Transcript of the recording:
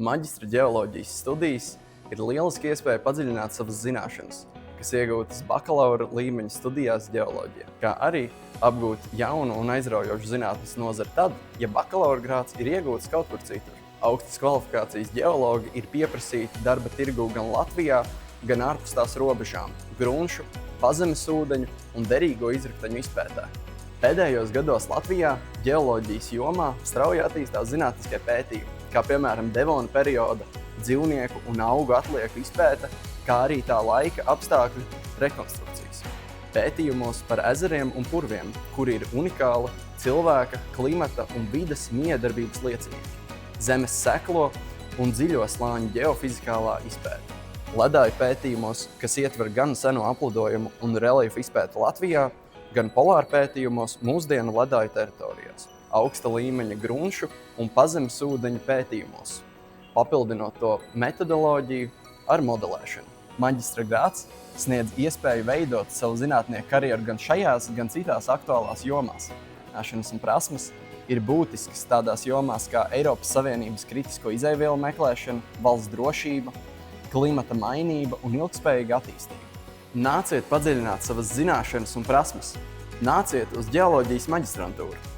Maģistra ģeoloģijas studijas ir lieliski iespēja padziļināt savas zināšanas, kas iegūtas bakalaura līmeņa studijās ģeoloģijā, kā arī apgūt jaunu un aizraujošu zinātnes nozari tad, ja bakalaura grāds ir iegūts kaut kur citur. Augstas kvalifikācijas ģeologi ir pieprasīti darba tirgū gan Latvijā, gan ārpus tās robežām, grunšu, pazemes ūdeņu un derīgo izrakteņu izpētē. Pēdējos gados Latvijā ģeoloģijas jomā strauji attīstās zinātniskie pētījumi, kā piemēram Devona perioda dzīvnieku un augu atlieku izpēte, kā arī tā laika apstākļu rekonstrukcijas. Pētījumos par ezeriem un purviem, kuri ir unikāli cilvēka, klimata un vides miedarbības liecinieki, zemes seklo un dziļo slāņu ģeofizikālā izpēte. Ledāju pētījumos, kas ietver gan seno aplidojumu un reliefu izpēti Latvijā, gan polāru pētījumos mūsdienu ledāju teritorijās, augsta līmeņa grunšu un pazemes ūdeņu pētījumos, papildinot to metodoloģiju ar modelēšanu. Maģistra grāds sniedz iespēju veidot savu zinātnieku karjeru gan šajās, gan citās aktuālās jomās. Zināšanas un prasmes ir būtiskas tādās jomās kā Eiropas Savienības kritisko izēvielu meklēšana, valsts drošība, klimata mainība un ilgtspējīga attīstība. Nāciet padziļināt savas zināšanas un prasmes. Nāciet uz ģeoloģijas maģistrantūru!